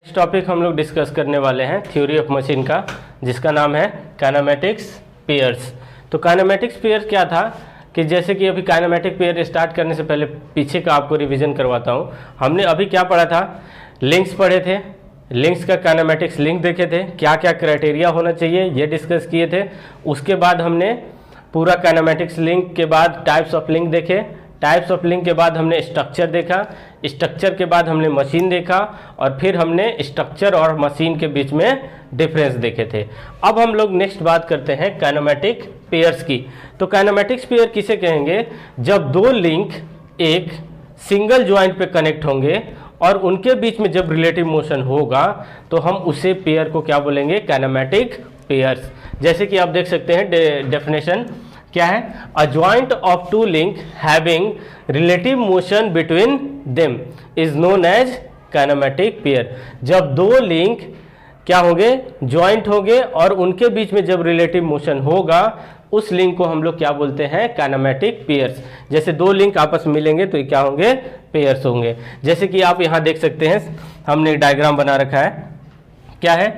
इस टॉपिक हम लोग डिस्कस करने वाले हैं थ्योरी ऑफ मशीन का, जिसका नाम है काइनेमैटिक्स पेयर्स। तो काइनेमैटिक्स पेयर क्या था कि जैसे कि अभी काइनेमैटिक पेयर स्टार्ट करने से पहले पीछे का आपको रिवीजन करवाता हूँ। हमने अभी क्या पढ़ा था, लिंक्स पढ़े थे, लिंक्स का काइनेमैटिक्स लिंक देखे थे, क्या क्या क्राइटेरिया होना चाहिए ये डिस्कस किए थे। उसके बाद हमने पूरा काइनेमैटिक्स लिंक के बाद टाइप्स ऑफ लिंक देखे, टाइप्स ऑफ लिंक के बाद हमने स्ट्रक्चर देखा, स्ट्रक्चर के बाद हमने मशीन देखा और फिर हमने स्ट्रक्चर और मशीन के बीच में डिफरेंस देखे थे। अब हम लोग नेक्स्ट बात करते हैं काइनेमैटिक पेयर्स की। तो काइनेमैटिक्स पेयर किसे कहेंगे, जब दो लिंक एक सिंगल ज्वाइंट पे कनेक्ट होंगे और उनके बीच में जब रिलेटिव मोशन होगा तो हम उसे पेयर को क्या बोलेंगे, काइनेमैटिक पेयर्स। जैसे कि आप देख सकते हैं डेफिनेशन क्या है, a joint of two link having relative motion between them is known as kinematic pair. जब दो लिंक क्या होंगे, ज्वाइंट होंगे और उनके बीच में जब रिलेटिव मोशन होगा उस लिंक को हम लोग क्या बोलते हैं, काइनेमैटिक पेयर्स। जैसे दो लिंक आपस में मिलेंगे तो ये क्या होंगे, पेयर्स होंगे। जैसे कि आप यहाँ देख सकते हैं, हमने एक डायग्राम बना रखा है, क्या है,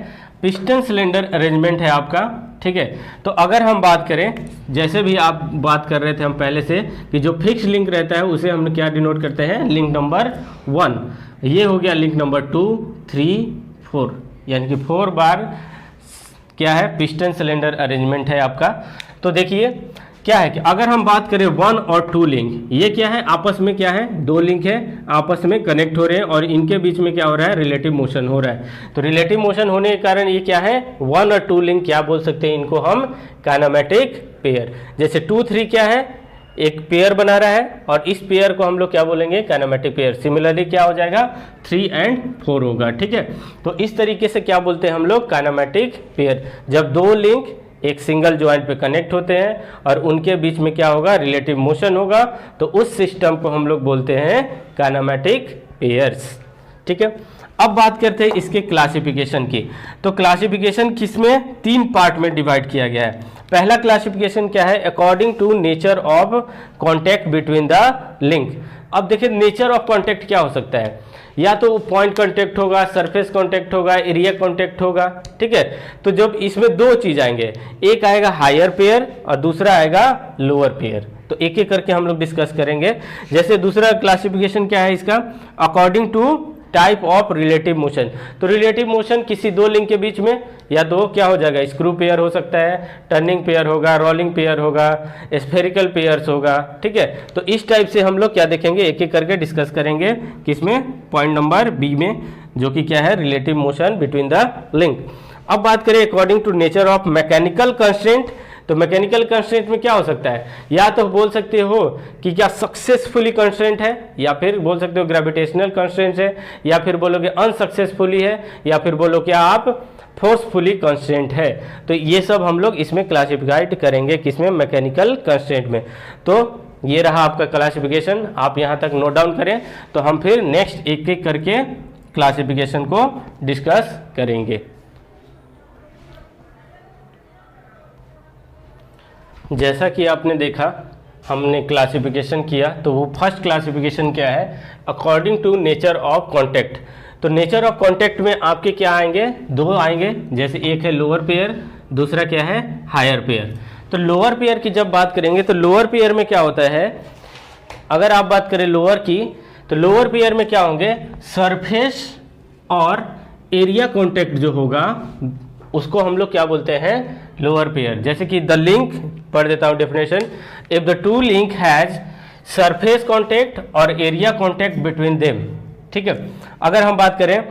पिस्टन सिलेंडर अरेंजमेंट है आपका, ठीक है। तो अगर हम बात करें, जैसे भी आप बात कर रहे थे हम पहले से, कि जो फिक्स लिंक रहता है उसे हम क्या डिनोट करते हैं, लिंक नंबर 1। ये हो गया लिंक नंबर 2, 3, 4, यानी कि 4 बार क्या है, पिस्टन सिलेंडर अरेंजमेंट है आपका। तो देखिए क्या है कि अगर हम बात करें 1 और 2 लिंक, ये क्या है, आपस में क्या है, दो लिंक है, आपस में कनेक्ट हो रहे हैं और इनके बीच में क्या हो रहा है, रिलेटिव मोशन हो रहा है। तो रिलेटिव मोशन होने के कारण ये क्या है, 1 और 2 लिंक क्या बोल सकते हैं, इनको हम काइनेमैटिक पेयर। जैसे 2, 3 क्या है, एक पेयर बना रहा है और इस पेयर को हम लोग क्या बोलेंगे, काइनेमैटिक पेयर। सिमिलरली क्या हो जाएगा, 3 और 4 होगा, ठीक है। तो इस तरीके से क्या बोलते हैं हम लोग, काइनेमैटिक पेयर। जब दो लिंक एक सिंगल ज्वाइंट पे कनेक्ट होते हैं और उनके बीच में क्या होगा, रिलेटिव मोशन होगा, तो उस सिस्टम को हम लोग बोलते हैं काइनेमैटिक पेयर्स, ठीक है। अब बात करते हैं इसके क्लासिफिकेशन की। तो क्लासिफिकेशन किसमें, 3 पार्ट में डिवाइड किया गया है। पहला क्लासिफिकेशन क्या है, according to nature of contact between the link. अब देखिए नेचर ऑफ कॉन्टैक्ट क्या हो सकता है, या तो पॉइंट कांटेक्ट होगा, सरफेस कांटेक्ट होगा, एरिया कांटेक्ट होगा, ठीक है। तो जब इसमें दो चीज आएंगे, एक आएगा हायर पेयर और दूसरा आएगा लोअर पेयर। तो एक एक करके हम लोग डिस्कस करेंगे। जैसे दूसरा क्लासिफिकेशन क्या है इसका, according to type of relative motion. तो रिलेटिव मोशन किसी दो लिंक के बीच में, या तो क्या हो जाएगा, स्क्रू पेयर हो सकता है, टर्निंग पेयर होगा, रोलिंग पेयर होगा, स्फेरिकल पेयर्स होगा, ठीक है। तो इस टाइप से हम लोग क्या देखेंगे, एक एक करके डिस्कस करेंगे, किसमें, पॉइंट नंबर बी में, जो कि क्या है, relative motion between the link. अब बात करें according to nature of mechanical constraint. तो मैकेनिकल कंस्ट्रेंट में क्या हो सकता है, या तो बोल सकते हो कि क्या सक्सेसफुली कंस्ट्रेंट है, या फिर बोल सकते हो ग्रेविटेशनल कंस्ट्रेंट है, या फिर बोलोगे अनसक्सेसफुली है, या फिर बोलो क्या आप फोर्सफुली कंस्ट्रेंट है। तो ये सब हम लोग इसमें क्लासिफाइड करेंगे, किसमें, मैकेनिकल कंस्ट्रेंट में। तो ये रहा आपका क्लासिफिकेशन, आप यहाँ तक नोट डाउन करें। तो हम फिर नेक्स्ट एक एक करके क्लासिफिकेशन को डिस्कस करेंगे। जैसा कि आपने देखा, हमने क्लासिफिकेशन किया, तो वो फर्स्ट क्लासिफिकेशन क्या है, according to nature of contact. तो नेचर ऑफ कॉन्टैक्ट में आपके क्या आएंगे, दो आएंगे। जैसे एक है लोअर पेयर, दूसरा क्या है, हायर पेयर। तो लोअर पेयर की जब बात करेंगे तो लोअर पेयर में क्या होता है, अगर आप बात करें लोअर की, तो लोअर पेयर में क्या होंगे, सरफेस और एरिया कॉन्टैक्ट जो होगा उसको हम लोग क्या बोलते हैं, लोअर पेयर। जैसे कि द लिंक, पढ़ देता हूं definition, if the two link has surface contact और एरिया कांटेक्ट बिटवीन देम, ठीक है। अगर हम बात करें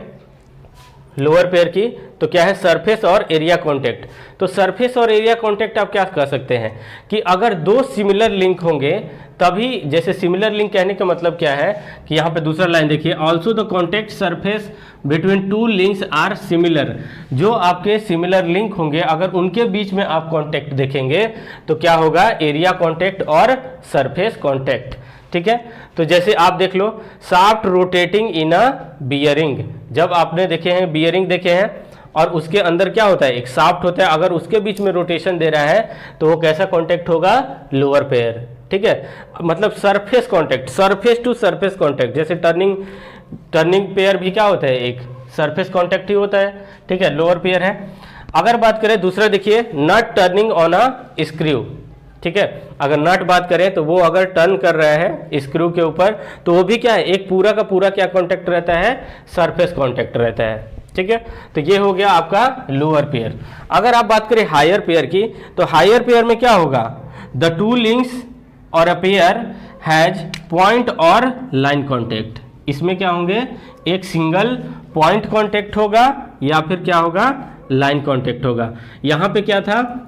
लोअर पेयर की, तो क्या है, सरफेस और एरिया कांटेक्ट। तो सरफेस और एरिया कांटेक्ट आप क्या कह सकते हैं कि अगर दो सिमिलर लिंक होंगे तभी, जैसे सिमिलर लिंक कहने का मतलब क्या है कि यहाँ पे दूसरा लाइन देखिए, also the contact surface between two links are similar. जो आपके सिमिलर लिंक होंगे अगर उनके बीच में आप कॉन्टैक्ट देखेंगे तो क्या होगा, एरिया कॉन्टैक्ट और सरफेस कॉन्टैक्ट, ठीक है। तो जैसे आप देख लो, shaft rotating in a bearing, जब आपने देखे हैं बियरिंग देखे हैं और उसके अंदर क्या होता है, एक शाफ्ट होता है, अगर उसके बीच में रोटेशन दे रहा है तो वो कैसा कॉन्टैक्ट होगा, लोअर पेयर, ठीक है। मतलब surface contact, surface to surface contact. जैसे टर्निंग पेयर भी क्या होता है, एक सरफेस कांटेक्ट ही होता है, ठीक है, लोअर पेयर है। अगर बात करें दूसरा, देखिए नट टर्निंग ऑन अ स्क्रू, ठीक है, अगर नट बात करें तो वो अगर टर्न कर रहा है स्क्रू के ऊपर तो वो भी क्या है, एक पूरा का पूरा क्या कांटेक्ट रहता है, सरफेस कांटेक्ट रहता है, ठीक है। तो ये हो गया आपका लोअर पेयर। अगर आप बात करें हायर पेयर की, तो हायर पेयर में क्या होगा, द टू लिंक्स और अ पेयर हैज पॉइंट और लाइन कांटेक्ट। इसमें क्या होंगे, एक सिंगल पॉइंट कांटेक्ट होगा या फिर क्या होगा, लाइन कांटेक्ट होगा। यहाँ पे क्या था,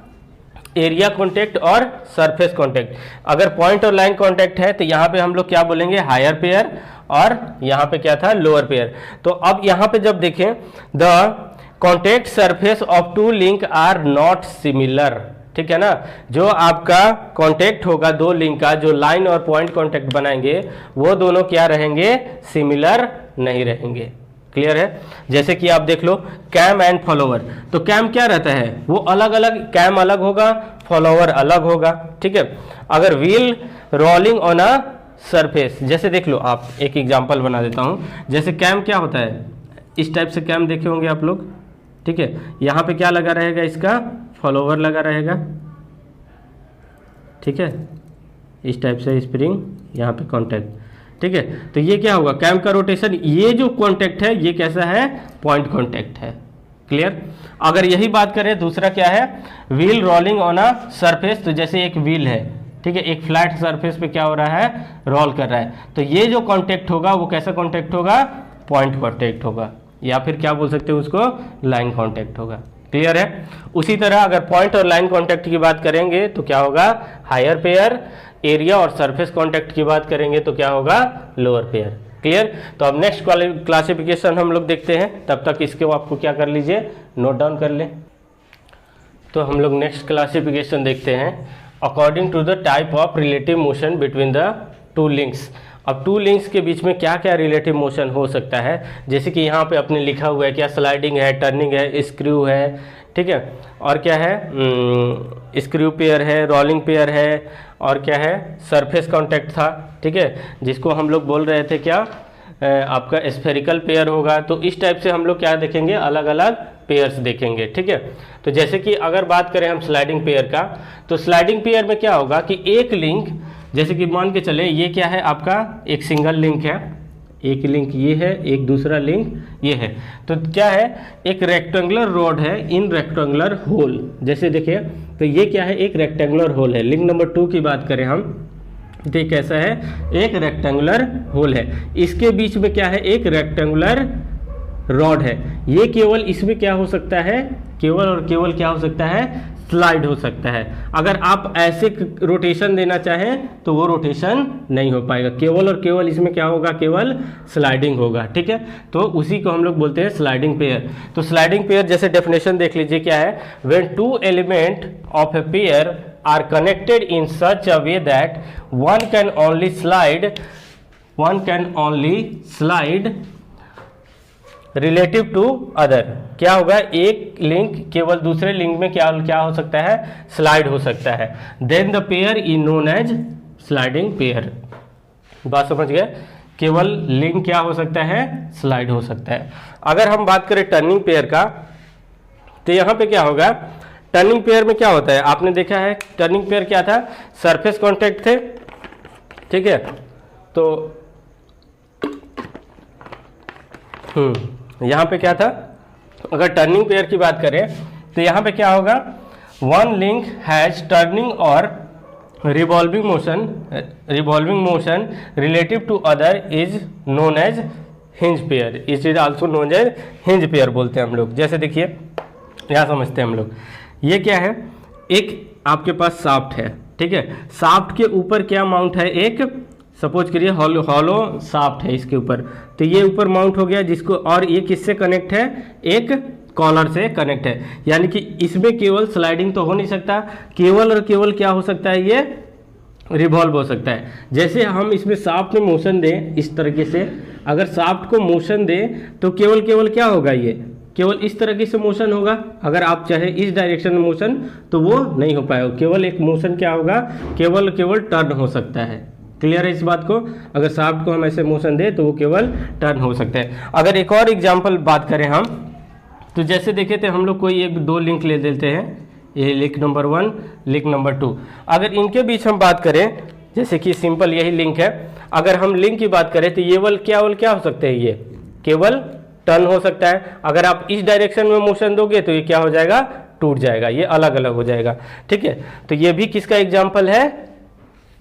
एरिया कांटेक्ट और सरफेस कांटेक्ट। अगर पॉइंट और लाइन कांटेक्ट है तो यहाँ पे हम लोग क्या बोलेंगे, हायर पेयर, और यहाँ पे क्या था, लोअर पेयर। तो अब यहाँ पे जब देखें, the contact surface of two link are not similar, ठीक है ना, जो आपका कांटेक्ट होगा दो लिंक का, जो लाइन और पॉइंट कांटेक्ट बनाएंगे वो दोनों क्या रहेंगे, सिमिलर नहीं रहेंगे। क्लियर है। जैसे कि आप देख लो कैम एंड फॉलोवर, तो कैम क्या रहता है, वो अलग अलग, कैम अलग होगा, फॉलोवर अलग होगा, ठीक है। अगर wheel rolling on a surface, जैसे देख लो आप, एक एग्जांपल बना देता हूँ। जैसे कैम क्या होता है, इस टाइप से कैम देखे होंगे आप लोग, ठीक है। यहाँ पे क्या लगा रहेगा, इसका फॉलोवर लगा रहेगा, ठीक है, इस टाइप से स्प्रिंग, यहाँ पे कॉन्टैक्ट, ठीक है। तो ये क्या होगा, कैम का रोटेशन, ये जो कॉन्टैक्ट है ये कैसा है, पॉइंट कॉन्टैक्ट है। क्लियर। अगर यही बात करें दूसरा क्या है, wheel rolling on a surface, तो जैसे एक व्हील है, ठीक है, एक फ्लैट सरफेस पे क्या हो रहा है, रोल कर रहा है, तो ये जो कॉन्टैक्ट होगा वो कैसा कॉन्टैक्ट होगा, पॉइंट कॉन्टैक्ट होगा, या फिर क्या बोल सकते हो उसको, लाइन कॉन्टैक्ट होगा। क्लियर है। उसी तरह अगर पॉइंट और लाइन कॉन्टैक्ट की बात करेंगे तो क्या होगा, हायर पेयर, एरिया और सरफेस कॉन्टैक्ट की बात करेंगे तो क्या होगा, लोअर पेयर। क्लियर। तो अब नेक्स्ट क्लासिफिकेशन हम लोग देखते हैं, तब तक इसके आपको क्या कर लीजिए, नोट डाउन कर लें। तो हम लोग नेक्स्ट क्लासिफिकेशन देखते हैं, according to the type of relative motion between the two links. अब टू लिंक्स के बीच में क्या क्या रिलेटिव मोशन हो सकता है, जैसे कि यहाँ पे अपने लिखा हुआ है क्या, स्लाइडिंग है, टर्निंग है, स्क्रू है, ठीक है, और क्या है, स्क्रू पेयर है, रोलिंग पेयर है, और क्या है, सरफेस कांटेक्ट था, ठीक है, जिसको हम लोग बोल रहे थे क्या, आपका स्फेरिकल पेयर होगा। तो इस टाइप से हम लोग क्या देखेंगे, अलग अलग पेयर्स देखेंगे, ठीक है। तो जैसे कि अगर बात करें हम स्लाइडिंग पेयर का, तो स्लाइडिंग पेयर में क्या होगा कि एक लिंक, जैसे कि मान के चले ये क्या है आपका, एक सिंगल लिंक है, एक लिंक ये है, एक दूसरा लिंक ये है, तो क्या है, एक रेक्टेंगुलर रोड है इन रेक्टेंगुलर होल। जैसे देखिए तो ये क्या है, एक रेक्टेंगुलर होल है। लिंक नंबर 2 की बात करें हम, तो ये कैसा है, एक रेक्टेंगुलर होल है, इसके बीच में क्या है, एक रेक्टेंगुलर रॉड है। ये केवल इसमें क्या हो सकता है, केवल और केवल क्या हो सकता है, स्लाइड हो सकता है। अगर आप ऐसे रोटेशन देना चाहें तो वो रोटेशन नहीं हो पाएगा, केवल और केवल इसमें क्या होगा, केवल स्लाइडिंग होगा, ठीक है। तो उसी को हम लोग बोलते हैं स्लाइडिंग पेयर। तो स्लाइडिंग पेयर जैसे डेफिनेशन देख लीजिए क्या है, when two element of a pair are connected in such a way that one can only slide relative to other. क्या होगा, एक लिंक केवल दूसरे लिंक में क्या क्या हो सकता है, स्लाइड हो सकता है। Then the pair is known as sliding pair. बात समझ गए, केवल लिंक क्या हो सकता है, स्लाइड हो सकता है। अगर हम बात करें टर्निंग पेयर का, तो यहाँ पे क्या होगा, टर्निंग पेयर में क्या होता है, आपने देखा है टर्निंग पेयर क्या था, सरफेस कॉन्टैक्ट थे, ठीक है। तो यहाँ पे क्या था, अगर टर्निंग पेयर की बात करें तो यहाँ पे क्या होगा, वन लिंक हैज टर्निंग और revolving motion relative to other is known as hinge pair. It is also known as hinge pair बोलते हैं हम लोग। जैसे देखिए यहाँ समझते हैं हम लोग, ये क्या है, एक आपके पास शाफ्ट है, ठीक है, शाफ्ट के ऊपर क्या माउंट है, एक सपोज करिए हॉलो शाफ्ट है इसके ऊपर, तो ये ऊपर माउंट हो गया, जिसको, और ये किससे कनेक्ट है, एक कॉलर से कनेक्ट है, यानी कि इसमें केवल स्लाइडिंग तो हो नहीं सकता, केवल और केवल क्या हो सकता है, ये रिवॉल्व हो सकता है। जैसे हम इसमें शाफ्ट में मोशन दें इस तरीके से, अगर शाफ्ट को मोशन दें तो केवल केवल क्या होगा, ये केवल इस तरीके से मोशन होगा। अगर आप चाहे इस डायरेक्शन में मोशन, तो वो नहीं हो पाएगा, केवल एक मोशन क्या होगा, केवल केवल टर्न हो सकता है। क्लियर है इस बात को? अगर शाफ्ट को हम ऐसे मोशन दें तो वो केवल टर्न हो सकते हैं। अगर एक और एग्जांपल बात करें हम, तो जैसे देखे थे हम लोग कोई एक दो लिंक ले लेते हैं, ये लिंक नंबर 1, लिंक नंबर 2। अगर इनके बीच हम बात करें, जैसे कि सिंपल यही लिंक है, अगर हम लिंक की बात करें तो ये वाल क्या हो सकते हैं, ये केवल टर्न हो सकता है। अगर आप इस डायरेक्शन में मोशन दोगे तो ये क्या हो जाएगा, टूट जाएगा, ये अलग अलग हो जाएगा। ठीक है, तो ये भी किसका एग्जाम्पल है,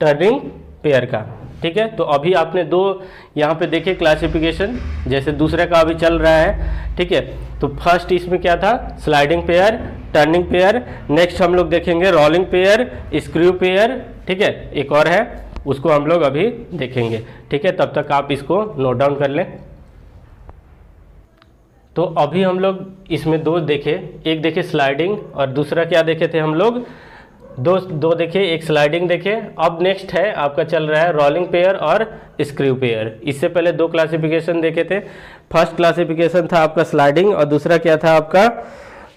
टर्निंग पेयर का। ठीक है, तो अभी आपने दो यहाँ पे देखे क्लासिफिकेशन, जैसे दूसरे का अभी चल रहा है। ठीक है, तो फर्स्ट इसमें क्या था, sliding pair, turning pair. Next हम लोग देखेंगे रोलिंग पेयर, स्क्रू पेयर। ठीक है, एक और है, उसको हम लोग अभी देखेंगे। ठीक है, तब तक आप इसको नोट डाउन कर लें। तो अभी हम लोग इसमें दो देखे, एक देखे स्लाइडिंग और दूसरा क्या देखे थे हम लोग, दो देखे, एक स्लाइडिंग देखे। अब नेक्स्ट है आपका चल रहा है रोलिंग पेयर और स्क्रू पेयर। इससे पहले दो क्लासिफिकेशन देखे थे। फर्स्ट क्लासिफिकेशन था आपका स्लाइडिंग और दूसरा क्या था आपका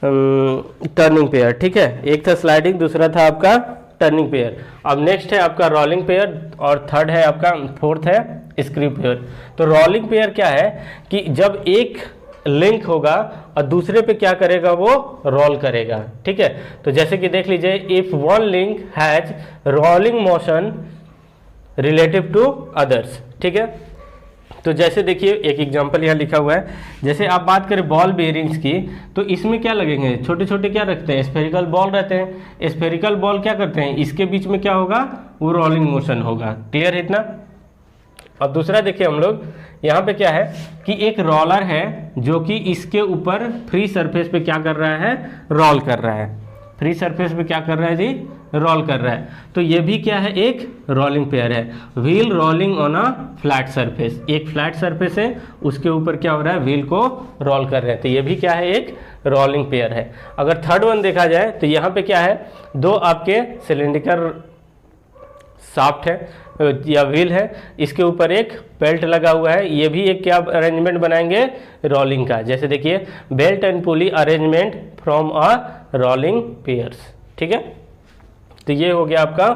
टर्निंग पेयर। ठीक है, एक था स्लाइडिंग, दूसरा था आपका टर्निंग पेयर। अब नेक्स्ट है आपका रोलिंग पेयर और थर्ड है आपका, फोर्थ है स्क्रू पेयर। तो रोलिंग पेयर क्या है कि जब एक लिंक होगा और दूसरे पे क्या करेगा, वो रोल करेगा। ठीक है, तो जैसे कि देख लीजिए, if one link has rolling motion relative to others. ठीक है, तो जैसे देखिए एक एग्जांपल यहाँ लिखा हुआ है, जैसे आप बात करें बॉल बेयरिंग्स की, तो इसमें क्या लगेंगे, छोटे छोटे क्या रखते हैं, स्फेरिकल बॉल रहते हैं। स्फेरिकल बॉल क्या करते हैं, इसके बीच में क्या होगा, वो रोलिंग मोशन होगा। क्लियर है इतना? अब दूसरा देखिए हम लोग यहाँ पे क्या है कि एक रोलर है जो कि इसके ऊपर फ्री सरफेस पे क्या कर रहा है, रोल कर रहा है। फ्री सरफेस पे क्या कर रहा है जी, रोल कर रहा है। तो ये भी क्या है, एक रोलिंग पेयर है। Wheel rolling on a flat surface, एक फ्लैट सरफेस है, उसके ऊपर क्या हो रहा है, व्हील को रोल कर रहे हैं। तो ये भी क्या है, एक रोलिंग पेयर है। अगर थर्ड वन देखा जाए तो यहाँ पे क्या है, दो आपके सिलेंडरिकल शाफ्ट है या व्हील है, इसके ऊपर एक बेल्ट लगा हुआ है। ये भी एक क्या अरेंजमेंट बनाएंगे, रोलिंग का। जैसे देखिए belt and pulley arrangement from a rolling pairs. ठीक है, तो ये हो गया आपका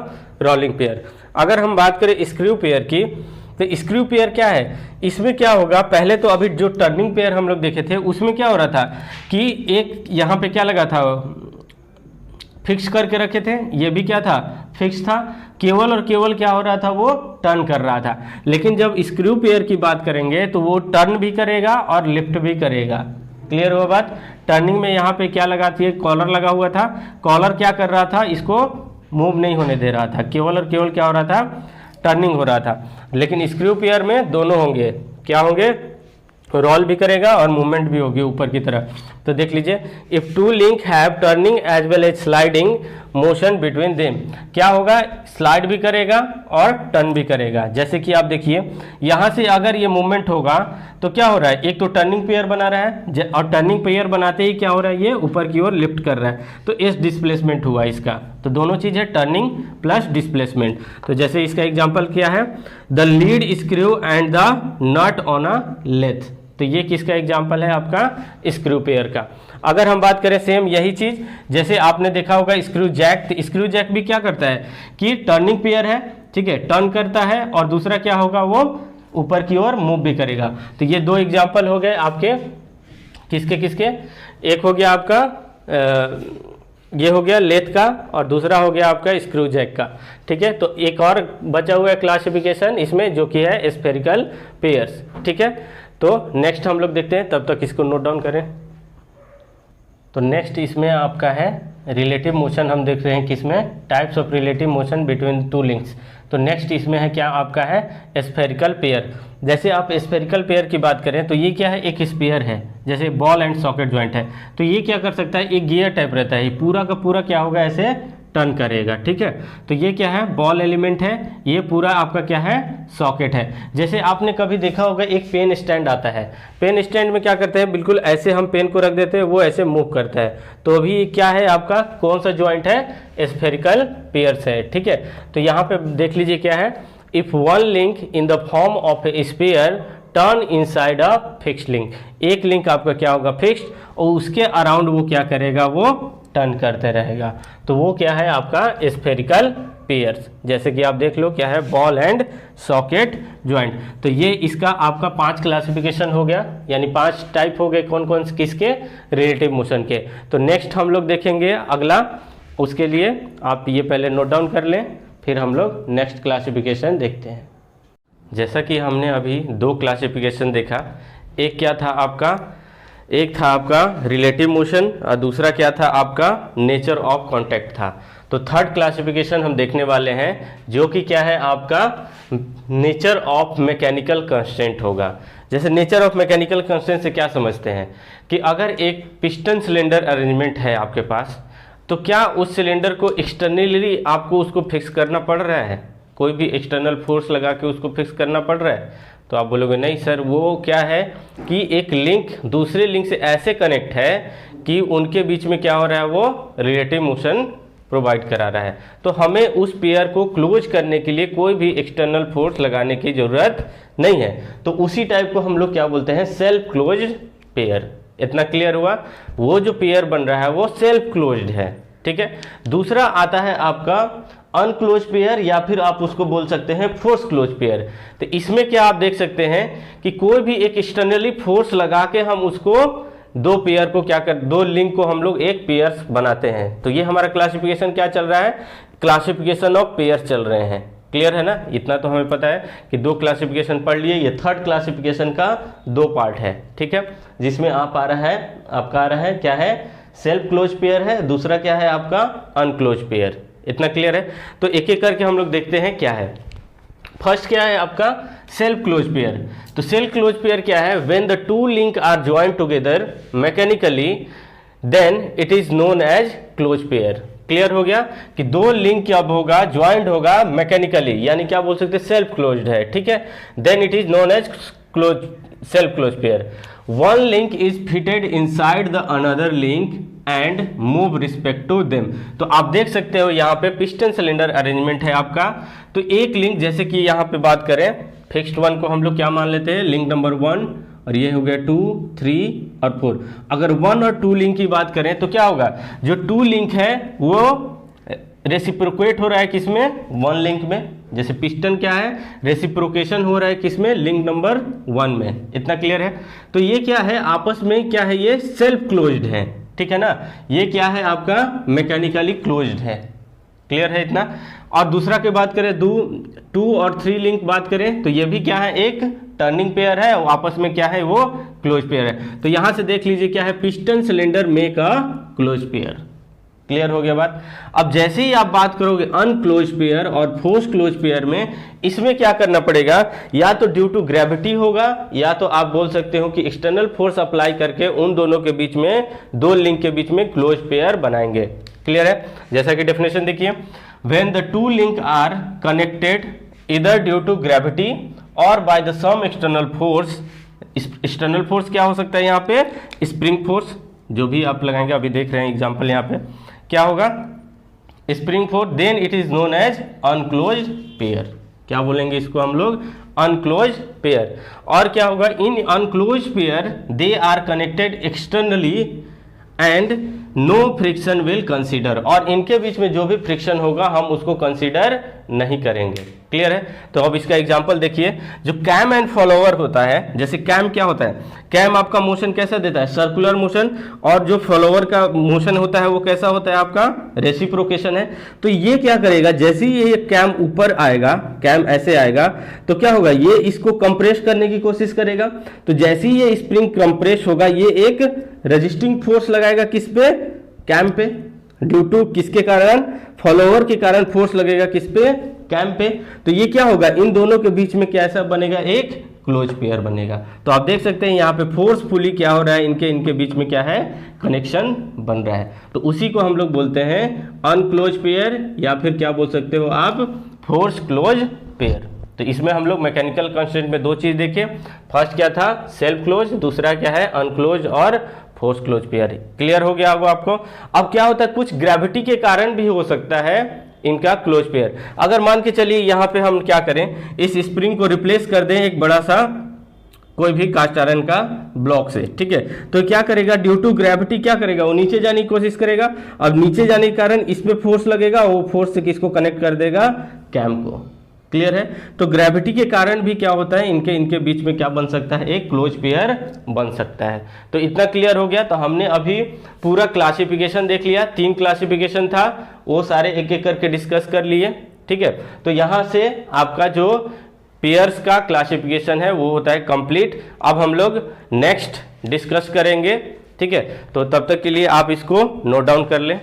रोलिंग पेयर। अगर हम बात करें स्क्रू पेयर की, तो स्क्रू पेयर क्या है, इसमें क्या होगा, पहले तो अभी जो टर्निंग पेयर हम लोग देखे थे उसमें क्या हो रहा था कि एक यहाँ पे क्या लगा था, फिक्स करके रखे थे, ये भी क्या था, फिक्स था। केवल और केवल क्या हो रहा था, वो टर्न कर रहा था। लेकिन जब स्क्रू पेयर की बात करेंगे तो वो टर्न भी करेगा और लिफ्ट भी करेगा। क्लियर हुआ बात? टर्निंग में यहाँ पे क्या लगा थी, कॉलर लगा हुआ था। कॉलर क्या कर रहा था, इसको मूव नहीं होने दे रहा था, केवल और केवल क्या हो रहा था, टर्निंग हो रहा था। लेकिन स्क्रू पेयर में दोनों होंगे, क्या होंगे, रोल भी करेगा और मूवमेंट भी होगी ऊपर की तरफ। तो देख लीजिए, if two link have turning as well as sliding motion between them, क्या होगा, स्लाइड भी करेगा और टर्न भी करेगा। जैसे कि आप देखिए यहाँ से अगर ये मूवमेंट होगा तो क्या हो रहा है, एक तो टर्निंग पेयर बना रहा है और टर्निंग पेयर बनाते ही क्या हो रहा है, ये ऊपर की ओर लिफ्ट कर रहा है, तो इस डिस्प्लेसमेंट हुआ इसका। तो दोनों चीज़ है, टर्निंग प्लस डिस्प्लेसमेंट। तो जैसे इसका एग्जाम्पल क्या है, the lead screw and the nut on a lathe. तो ये किसका एग्जाम्पल है, आपका स्क्रू पेयर का। अगर हम बात करें सेम यही चीज़, जैसे आपने देखा होगा स्क्रू जैक, तो स्क्रू जैक भी क्या करता है कि टर्निंग पेयर है, ठीक है, टर्न करता है और दूसरा क्या होगा, वो ऊपर की ओर मूव भी करेगा। तो ये दो एग्जाम्पल हो गए आपके, किसके किसके, एक हो गया आपका ये हो गया लेथ का और दूसरा हो गया आपका स्क्रू जैक का। ठीक है, तो एक और बचा हुआ है क्लासिफिकेशन इसमें, जो कि है स्फेरिकल पेयर्स। ठीक है, तो नेक्स्ट हम लोग देखते हैं, तब तक इसको नोट डाउन करें। तो नेक्स्ट इसमें आपका है रिलेटिव मोशन, हम देख रहे हैं किसमें, types of relative motion between two links. तो नेक्स्ट इसमें है क्या, आपका है स्फेरिकल पेयर। जैसे आप स्फेरिकल पेयर की बात करें तो ये क्या है, एक स्पेयर है, जैसे बॉल एंड सॉकेट जॉइंट है। तो ये क्या कर सकता है, एक गियर टाइप रहता है, पूरा का पूरा क्या होगा, ऐसे टर्न करेगा। ठीक है, तो ये क्या है, बॉल एलिमेंट है, ये पूरा आपका क्या है, सॉकेट है। जैसे आपने कभी देखा होगा एक पेन स्टैंड आता है, पेन स्टैंड में क्या करते हैं, बिल्कुल ऐसे हम पेन को रख देते हैं, वो ऐसे मूव करता है। तो अभी क्या है आपका, कौन सा ज्वाइंट है, स्फेरिकल पेयर्स है। ठीक है, तो यहाँ पे देख लीजिए क्या है, if one link in the form of a sphere turn inside a fixed link, एक लिंक आपका क्या होगा, फिक्स्ड, और उसके अराउंड वो क्या करेगा, वो टर्न करते रहेगा। तो वो क्या है आपका स्फेरिकल पेयर्स, जैसे कि आप देख लो क्या है, बॉल एंड सॉकेट ज्वाइंट। तो ये इसका आपका 5 क्लासिफिकेशन हो गया, यानी 5 टाइप हो गए, कौन कौन से, किसके, रिलेटिव मोशन के। तो नेक्स्ट हम लोग देखेंगे अगला, उसके लिए आप ये पहले नोट डाउन कर लें, फिर हम लोग नेक्स्ट क्लासिफिकेशन देखते हैं। जैसा कि हमने अभी 2 क्लासिफिकेशन देखा, एक क्या था आपका, एक था आपका रिलेटिव मोशन और दूसरा क्या था आपका नेचर ऑफ कांटेक्ट था। तो थर्ड क्लासिफिकेशन हम देखने वाले हैं, जो कि क्या है आपका नेचर ऑफ मैकेनिकल कंस्ट्रेंट होगा। जैसे नेचर ऑफ मैकेनिकल कंस्ट्रेंट से क्या समझते हैं कि अगर एक पिस्टन सिलेंडर अरेंजमेंट है आपके पास, तो क्या उस सिलेंडर को एक्सटर्नली आपको उसको फिक्स करना पड़ रहा है, कोई भी एक्सटर्नल फोर्स लगा के उसको फिक्स करना पड़ रहा है? तो आप बोलोगे नहीं सर, वो क्या है कि एक लिंक दूसरे लिंक से ऐसे कनेक्ट है कि उनके बीच में क्या हो रहा है, वो रिलेटिव मोशन प्रोवाइड करा रहा है। तो हमें उस पेयर को क्लोज करने के लिए कोई भी एक्सटर्नल फोर्स लगाने की ज़रूरत नहीं है। तो उसी टाइप को हम लोग क्या बोलते हैं, सेल्फ क्लोज्ड पेयर। इतना क्लियर हुआ? वो जो पेयर बन रहा है वो सेल्फ क्लोज्ड है, ठीक है। दूसरा आता है आपका अनक्लोज पेयर, या फिर आप उसको बोल सकते हैं फोर्स क्लोज पेयर। तो इसमें क्या आप देख सकते हैं कि कोई भी एक एक्सटर्नली फोर्स लगा के हम उसको दो पेयर को क्या कर, दो लिंक को हम लोग एक पेयर बनाते हैं। तो ये हमारा क्लासिफिकेशन क्या चल रहा है, क्लासिफिकेशन ऑफ पेयर चल रहे हैं। क्लियर है ना? इतना तो हमें पता है कि 2 क्लासिफिकेशन पढ़ लिए। ये थर्ड क्लासिफिकेशन का 2 पार्ट है, ठीक है, जिसमें आपका आ रहा है क्या है, सेल्फ क्लोज पेयर है, दूसरा क्या है आपका अनक्लोज पेयर। इतना क्लियर है? तो एक एक करके हम लोग देखते हैं क्या है। फर्स्ट क्या है आपका सेल्फ क्लोज पेयर। तो सेल्फ क्लोज पेयर क्या है, when the 2 link are joint together mechanically then it is known as close pair. Clear हो गया कि 2 लिंक कब होगा, ज्वाइंट होगा मैकेनिकली, यानी क्या बोल सकते हैं, सेल्फ क्लोज्ड है, ठीक है, then it is known as close, self close pair. One link is fitted inside the another link and move respective them. तो आप देख सकते हो यहाँ पे पिस्टन सिलेंडर अरेंजमेंट है आपका। तो एक लिंक, जैसे कि यहाँ पे बात करें, फिक्स्ड वन को हम लोग क्या मान लेते हैं, लिंक नंबर 1, और ये हो गया 2, 3 और 4। अगर 1 और 2 लिंक की बात करें तो क्या होगा, जो 2 लिंक है वो रेसिप्रोकेट हो रहा है किसमें, 1 लिंक में। जैसे पिस्टन क्या है, रेसिप्रोकेशन हो रहा है किसमें, लिंक नंबर 1 में। इतना क्लियर है? तो ये क्या है, आपस में क्या है, ये सेल्फ क्लोज्ड है, ठीक है ना। ये क्या है आपका मैकेनिकली क्लोज्ड है। क्लियर है इतना? और दूसरा की बात करें, 2 और 3 लिंक बात करें, तो ये भी क्या है, एक टर्निंग पेयर है, और आपस में क्या है, वो क्लोज पेयर है। तो यहां से देख लीजिए क्या है, piston cylinder make a close pair. Clear हो गया बात? अब जैसे ही आप बात करोगे अनक्लोज पेयर और फोर्स क्लोज पेयर में, इसमें क्या करना पड़ेगा, या तो ड्यू टू ग्रेविटी होगा, या तो आप बोल सकते हो कि एक्सटर्नल फोर्स अप्लाई करके उन दोनों के बीच में, 2 लिंक के बीच में क्लोज पेयर बनाएंगे। क्लियर है? जैसा कि डेफिनेशन देखिए, when the 2 link are connected इधर ड्यू टू ग्रेविटी और by the some external force. External force क्या हो सकता है यहाँ पे, स्प्रिंग फोर्स, जो भी आप लगाएंगे, अभी देख रहे हैं एग्जाम्पल यहाँ पे क्या होगा, spring force, then it is known as unclosed pair. क्या बोलेंगे इसको हम लोग, अनक्लोज्ड पेयर। और क्या होगा, in unclosed pair they are connected externally and no friction will consider. और इनके बीच में जो भी फ्रिक्शन होगा हम उसको कंसीडर नहीं करेंगे। क्लियर है? तो अब इसका एग्जांपल देखिए, जो कैम एंड फॉलोअर होता है, जैसे कैम क्या होता है, कैम आपका मोशन कैसा देता है, सर्कुलर मोशन, और जो फॉलोअर का मोशन होता है वो कैसा होता है आपका, रेसिप्रोकेशन है। तो ये क्या करेगा, जैसे ही ये कैम ऊपर आएगा, कैम ऐसे आएगा, तो क्या होगा, ये इसको कंप्रेस करने की कोशिश करेगा। तो जैसे ही ये स्प्रिंग कंप्रेस होगा, ये एक रेजिस्टिंग फोर्स लगाएगा किस पे, कैम पे, ड्यू टू किसके कारण, फॉलोअर के कारण फोर्स लगेगा किस पे, कैम पे। तो ये क्या होगा, इन दोनों के बीच में कैसा बनेगा, एक क्लोज पेयर बनेगा। तो आप देख सकते हैं यहाँ पे फोर्सफुली क्या हो रहा है, इनके बीच में क्या है, कनेक्शन बन रहा है। तो उसी को हम लोग बोलते हैं अनक्लोज पेयर, या फिर क्या बोल सकते हो आप, फोर्स क्लोज पेयर। तो इसमें हम लोग मैकेनिकल कंस्ट्रेंट में 2 चीज देखे। फर्स्ट क्या था, सेल्फ क्लोज, दूसरा क्या है, अनक्लोज और फोर्स क्लोज पेयर। क्लियर हो गया होगा आपको? अब क्या होता है, कुछ ग्रेविटी के कारण भी हो सकता है इनका क्लोज पेयर। अगर मान के चलिए यहाँ पे हम क्या करें, इस स्प्रिंग को रिप्लेस कर दें एक बड़ा सा कोई भी कास्ट आयरन का ब्लॉक से, ठीक है। तो क्या करेगा, ड्यू टू ग्रेविटी क्या करेगा, वो नीचे जाने की कोशिश करेगा। अब नीचे जाने के कारण इस पे फोर्स लगेगा, वो फोर्स से किसको कनेक्ट कर देगा, कैम को। क्लियर है। तो ग्रेविटी के कारण भी क्या होता है, इनके बीच में क्या बन सकता है, एक क्लोज पेयर बन सकता है। तो इतना क्लियर हो गया। तो हमने अभी पूरा क्लासिफिकेशन देख लिया, 3 क्लासिफिकेशन था, वो सारे एक एक करके डिस्कस कर लिए, ठीक है। तो यहाँ से आपका जो पेयर्स का क्लासिफिकेशन है वो होता है कंप्लीट। अब हम लोग नेक्स्ट डिस्कस करेंगे, ठीक है। तो तब तक के लिए आप इसको नोट डाउन कर लें।